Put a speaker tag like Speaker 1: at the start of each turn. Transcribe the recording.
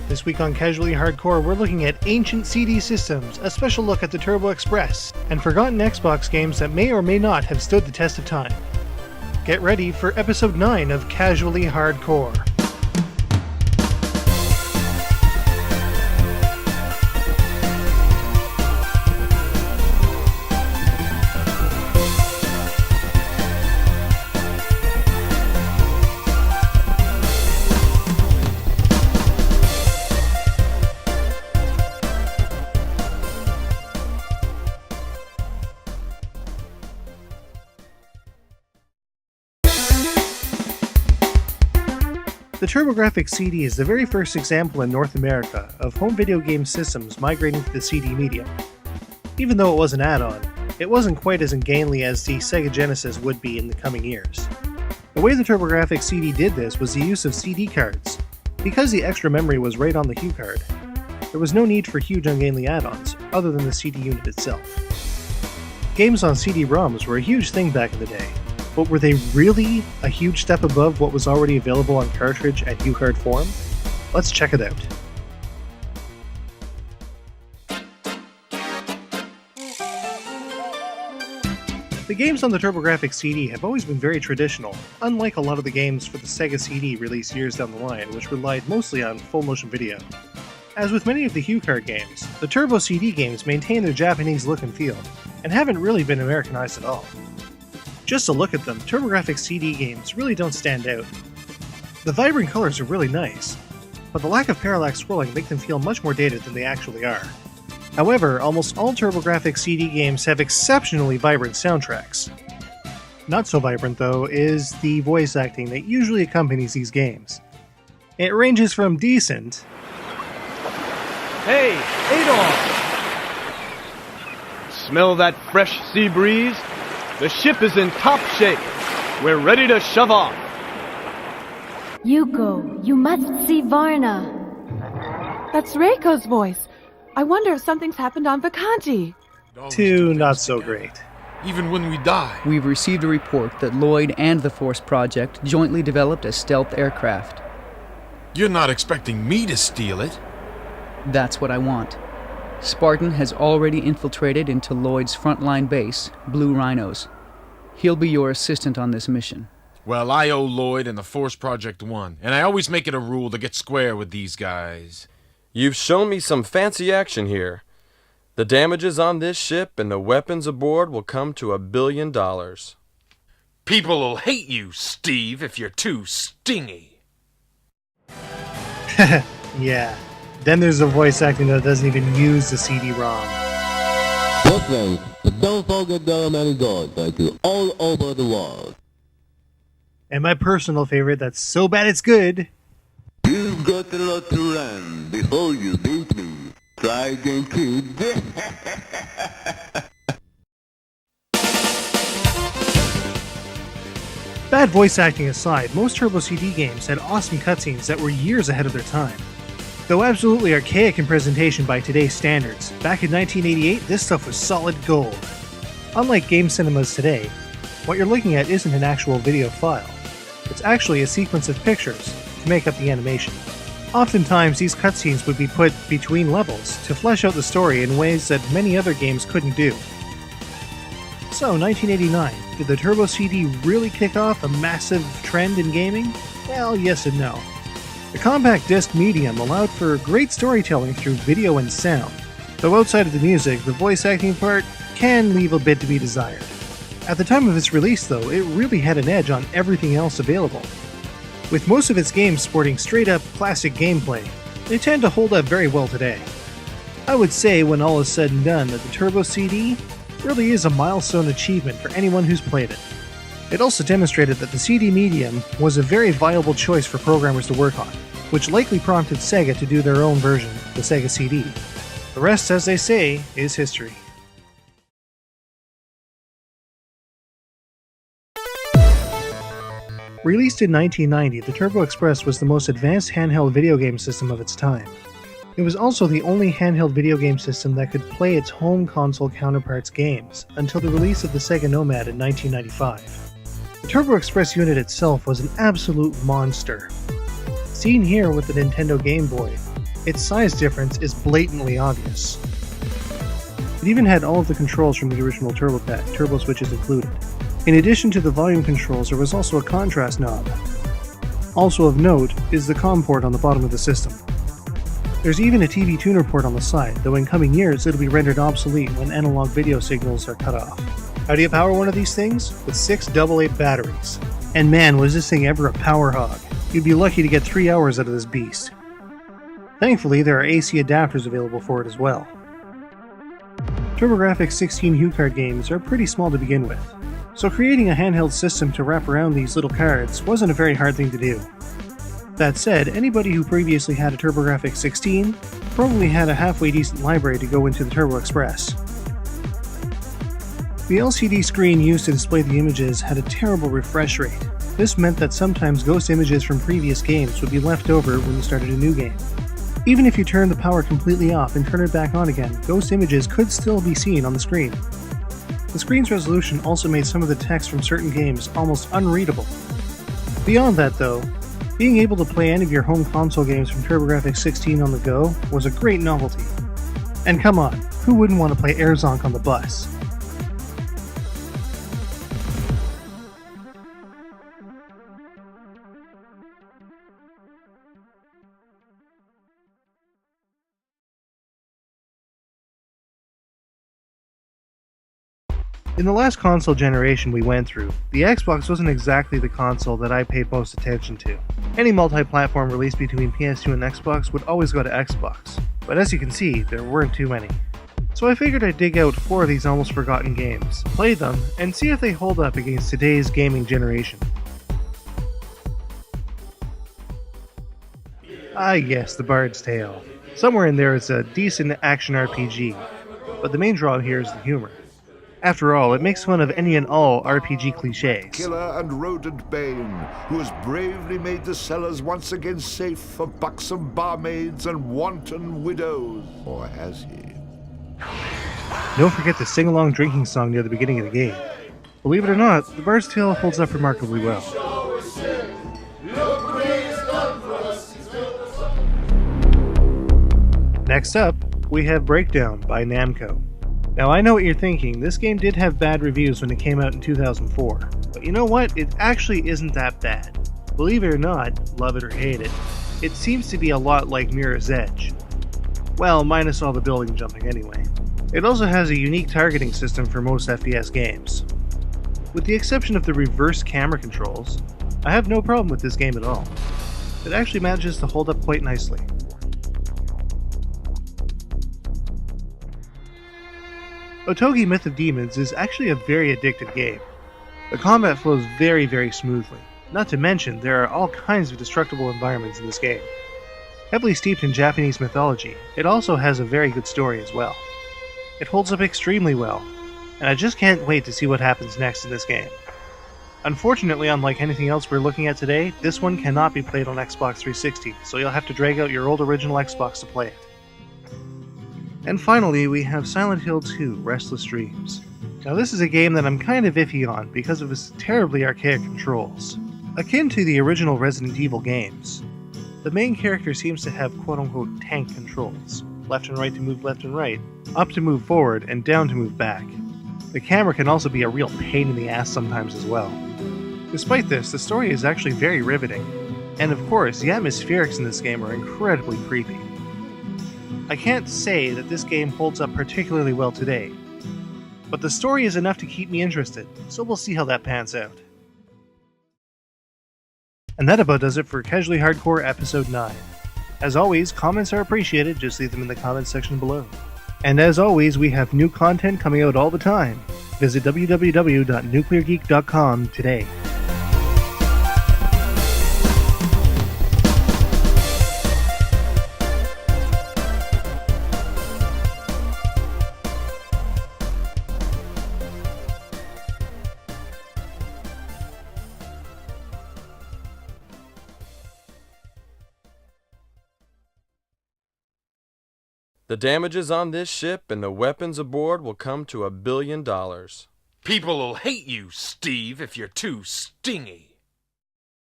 Speaker 1: This week on Casually Hardcore, we're looking at ancient CD systems, a special look at the Turbo Express, and forgotten Xbox games that may or may not have stood the test of time. Get ready for episode 9 of Casually Hardcore. The TurboGrafx CD is the very first example in North America of home video game systems migrating to the CD medium. Even though it was an add-on, it wasn't quite as ungainly as the Sega Genesis would be in the coming years. The way the TurboGrafx CD did this was the use of CD cards. Because the extra memory was right on the HUCard, there was no need for huge ungainly add-ons other than the CD unit itself. Games on CD-ROMs were a huge thing back in the day. But were they really a huge step above what was already available on cartridge and HUCard form? Let's check it out. The games on the TurboGrafx CD have always been very traditional, unlike a lot of the games for the Sega CD released years down the line, which relied mostly on full motion video. As with many of the HUCard games, the Turbo CD games maintain their Japanese look and feel, and haven't really been Americanized at all. Just to look at them, TurboGrafx CD games really don't stand out. The vibrant colors are really nice, but the lack of parallax scrolling make them feel much more dated than they actually are. However, almost all TurboGrafx CD games have exceptionally vibrant soundtracks. Not so vibrant, though, is the voice acting that usually accompanies these games. It ranges from decent...
Speaker 2: Hey, Adolf! Smell that fresh sea breeze? The ship is in top shape. We're ready to shove off.
Speaker 3: Yuko, you must see Varna.
Speaker 4: That's Reiko's voice. I wonder if something's happened on Vakanji.
Speaker 1: to not so great.
Speaker 5: Even when we die.
Speaker 6: We've received a report that Lloyd and the Force Project jointly developed a stealth aircraft.
Speaker 5: You're not expecting me to steal it.
Speaker 6: That's what I want. Spartan has already infiltrated into Lloyd's frontline base, Blue Rhinos. He'll be your assistant on this mission.
Speaker 5: Well, I owe Lloyd and the Force Project one, and I always make it a rule to get square with these guys.
Speaker 7: You've shown me some fancy action here. The damages on this ship and the weapons aboard will come to $1 billion.
Speaker 5: People will hate you, Steve, if you're too stingy.
Speaker 1: Yeah. Then there's the voice acting that doesn't even use the CD-ROM.
Speaker 8: Look friends, but don't forget there are many gods like you all over the world.
Speaker 1: And my personal favorite that's so bad it's good.
Speaker 8: You've got a lot to learn before you beat me. Try again, kid.
Speaker 1: Bad voice acting aside, most Turbo CD games had awesome cutscenes that were years ahead of their time. Though absolutely archaic in presentation by today's standards, back in 1988 this stuff was solid gold. Unlike game cinemas today, what you're looking at isn't an actual video file. It's actually a sequence of pictures to make up the animation. Oftentimes these cutscenes would be put between levels to flesh out the story in ways that many other games couldn't do. So, 1989, did the Turbo CD really kick off a massive trend in gaming? Well, yes and no. The compact disc medium allowed for great storytelling through video and sound, though outside of the music, the voice acting part can leave a bit to be desired. At the time of its release, though, it really had an edge on everything else available. With most of its games sporting straight-up classic gameplay, they tend to hold up very well today. I would say, when all is said and done, that the Turbo CD really is a milestone achievement for anyone who's played it. It also demonstrated that the CD medium was a very viable choice for programmers to work on, which likely prompted Sega to do their own version, the Sega CD. The rest, as they say, is history. Released in 1990, the Turbo Express was the most advanced handheld video game system of its time. It was also the only handheld video game system that could play its home console counterpart's games, until the release of the Sega Nomad in 1995. The Turbo Express unit itself was an absolute monster. Seen here with the Nintendo Game Boy, Its size difference is blatantly obvious. It even had all of the controls from the original Turbo Pack, turbo switches included. In addition to the volume controls, there was also a contrast knob. Also of note is the COM port on the bottom of the system. There's even a TV tuner port on the side, though in coming years it'll be rendered obsolete when analog video signals are cut off. How do you power one of these things? With 6 AA batteries. And man, was this thing ever a power hog. You'd be lucky to get 3 hours out of this beast. Thankfully, there are AC adapters available for it as well. TurboGrafx 16 HuCard games are pretty small to begin with, so creating a handheld system to wrap around these little cards wasn't a very hard thing to do. That said, anybody who previously had a TurboGrafx 16 probably had a halfway decent library to go into the Turbo Express. The LCD screen used to display the images had a terrible refresh rate. This meant that sometimes ghost images from previous games would be left over when you started a new game. Even if you turned the power completely off and turned it back on again, ghost images could still be seen on the screen. The screen's resolution also made some of the text from certain games almost unreadable. Beyond that though, being able to play any of your home console games from TurboGrafx 16 on the go was a great novelty. And come on, who wouldn't want to play Air Zonk on the bus? In the last console generation we went through, the Xbox wasn't exactly the console that I paid most attention to. Any multi-platform release between PS2 and Xbox would always go to Xbox, but as you can see, there weren't too many. So I figured I'd dig out 4 of these almost forgotten games, play them, and see if they hold up against today's gaming generation. Ah yes, The Bard's Tale. Somewhere in there it's a decent action RPG, but the main draw here is the humor. After all, it makes fun of any and all RPG cliches.
Speaker 9: Killer and rodent bane, who has bravely made the cellars once again safe for buxom barmaids and wanton widows. Or has he?
Speaker 1: Don't forget the sing-along drinking song near the beginning of the game. Believe it or not, The Bard's Tale holds up remarkably well. Next up, we have Breakdown by Namco. Now I know what you're thinking, this game did have bad reviews when it came out in 2004, but you know what, it actually isn't that bad. Believe it or not, love it or hate it, it seems to be a lot like Mirror's Edge. Well, minus all the building jumping anyway. It also has a unique targeting system for most FPS games. With the exception of the reverse camera controls, I have no problem with this game at all. It actually manages to hold up quite nicely. Otogi Myth of Demons is actually a very addictive game. The combat flows very smoothly, not to mention there are all kinds of destructible environments in this game. Heavily steeped in Japanese mythology, it also has a very good story as well. It holds up extremely well, and I just can't wait to see what happens next in this game. Unfortunately, unlike anything else we're looking at today, this one cannot be played on Xbox 360, so you'll have to drag out your old original Xbox to play it. And finally, we have Silent Hill 2: Restless Dreams. Now this is a game that I'm kind of iffy on because of its terribly archaic controls. Akin to the original Resident Evil games, the main character seems to have quote-unquote tank controls. Left and right to move left and right, up to move forward, and down to move back. The camera can also be a real pain in the ass sometimes as well. Despite this, the story is actually very riveting. And of course, the atmospherics in this game are incredibly creepy. I can't say that this game holds up particularly well today, but the story is enough to keep me interested, so we'll see how that pans out. And that about does it for Casually Hardcore Episode 9. As always, comments are appreciated, just leave them in the comments section below. And as always, we have new content coming out all the time. Visit www.nucleargeek.com today.
Speaker 7: The damages on this ship and the weapons aboard will come to $1 billion.
Speaker 5: People'll hate you, Steve, if you're too stingy.